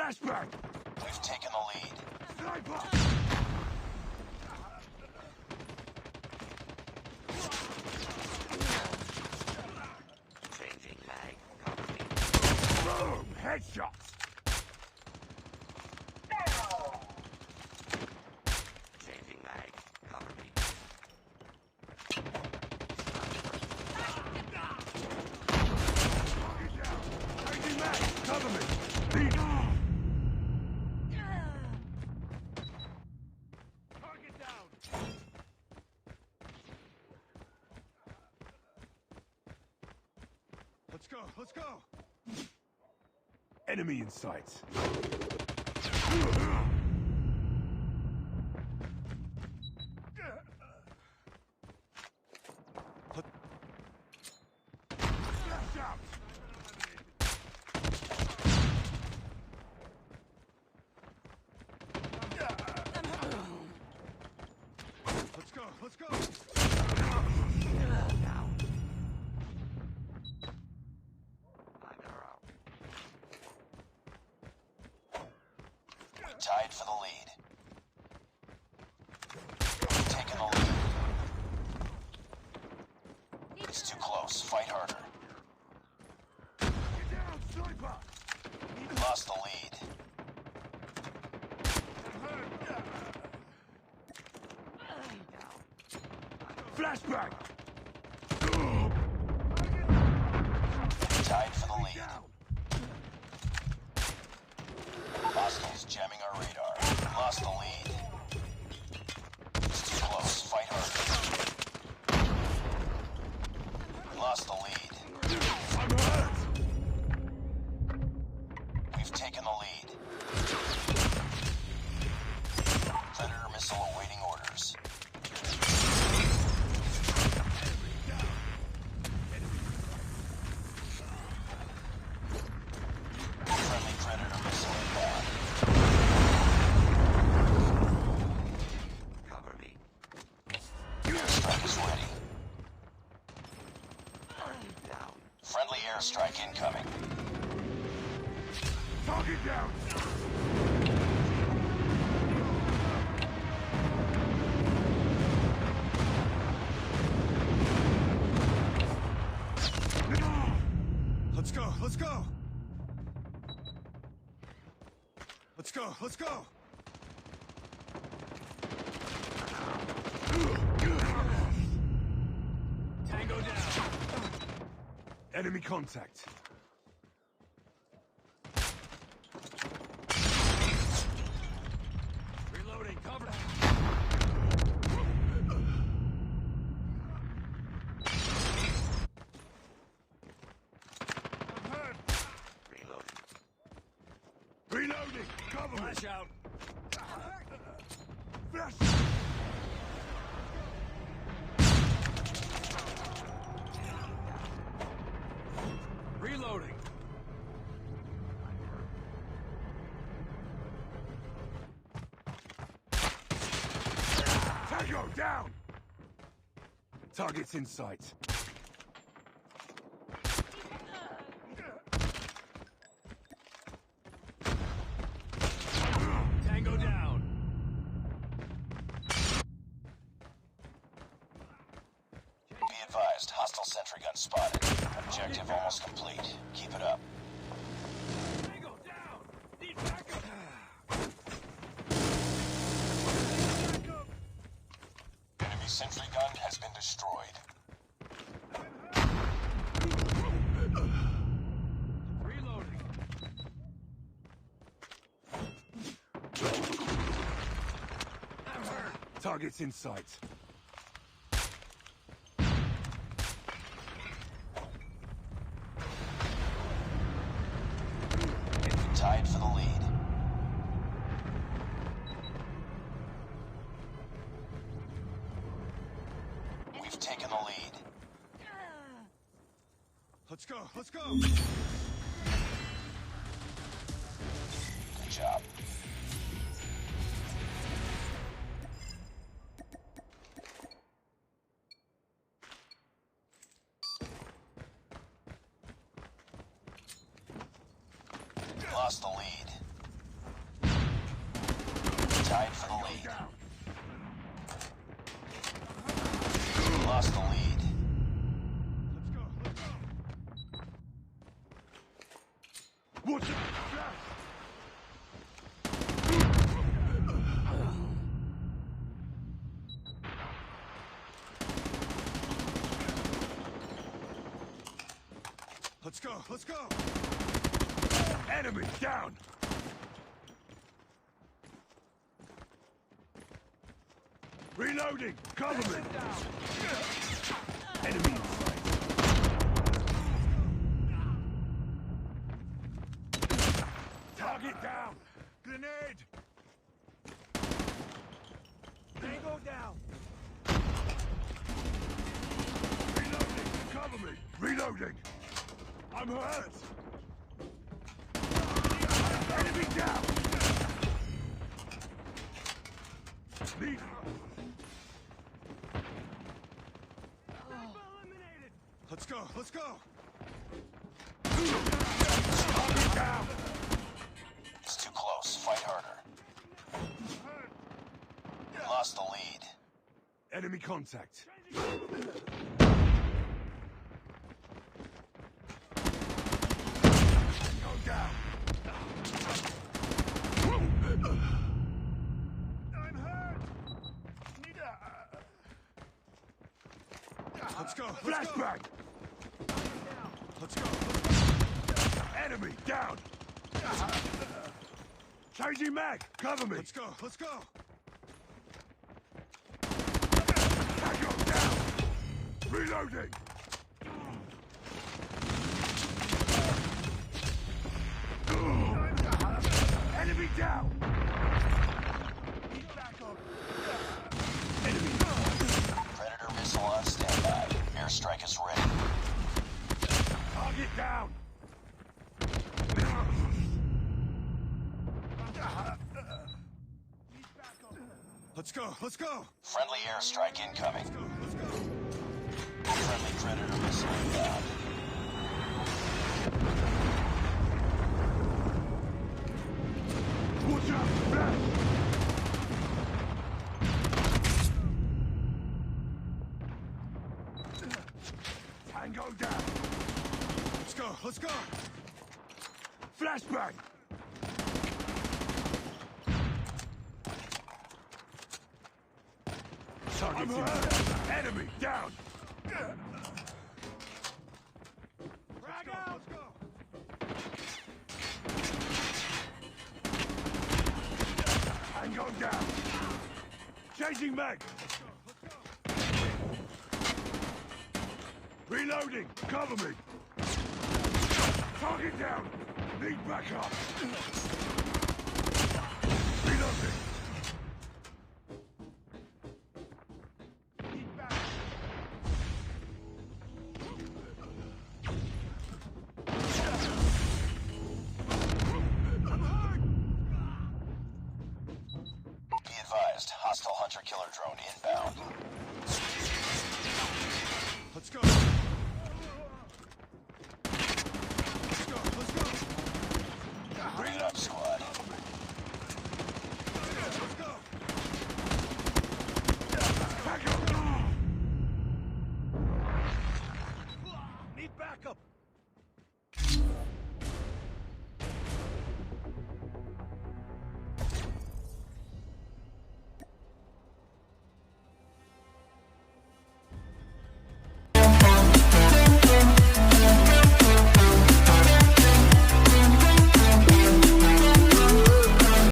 Flashback! We've taken the lead. Sniper! Changing mag. Cover me. Boom! Headshots! Changing mag. Cover me. Target down! Changing mag! Cover me! Lead! Target down! Let's go! Enemy in sight. Flash out! Let's go! Down. I'm out. We tied for the lead. We've taken the lead. It's too close. Fight harder. Get down, sniper! We lost the lead. Flashback! We tied for the lead. Down! Hostiles jamming our radar. We lost the lead. It's too close. Fight harder. We lost the lead. I'm hurt! We've taken the lead. Predator missile awaiting orders. Friendly Predator missile inbound. Cover me. Airstrike is ready. Down. Friendly airstrike incoming. Target down! Let's go! Tango down! Enemy contact. Reloading, cover! I'm hurt! Reloading. Reloading! Cover me! Flash out! Flash! Reloading! Tango down! Target's in sight. Tango down! Be advised, hostile sentry gun spotted. Objective almost complete. Keep it up. Tango down! Need backup! Enemy sentry gun has been destroyed. Reloading! I'm hurt! Target's in sight. Tied for the lead. We've taken the lead. Let's go! Let's go! Good job. Lost the lead. Tied for the lead. Down. Lost the lead. Watch it! Flash! Let's go. Let's go. Enemy down! Reloading! Cover me! Enemy in sight. Target down! Grenade. Tango down. Reloading! Cover me! Reloading! I'm hurt! Enemy down! Need... Eliminated. Let's go. Let's go. Target down! It's too close. Fight harder. Lost the lead. Enemy contact. Go down! I'm hurt. Need Let's go. Let's go. Flashbang! Let's go. Enemy down! Changing mag! Cover me! Let's go. Let's go. Tango down! Reloading! Enemy down! Need backup. Enemy Predator missile on standby. Airstrike is ready. target down! Let's go. Let's go. Friendly airstrike incoming. Let's go. Let's go. Friendly Predator missile inbound. Watch out! Flash! Tango down! Let's go. Let's go. Flashbang! Target's in sight. Enemy down! Frag out. Let's go. Tango down! Changing mag! Reloading! Cover me! Target down! Need backup! Reloading! Need back. Be advised, hostile hunter-killer drone inbound. Let's go.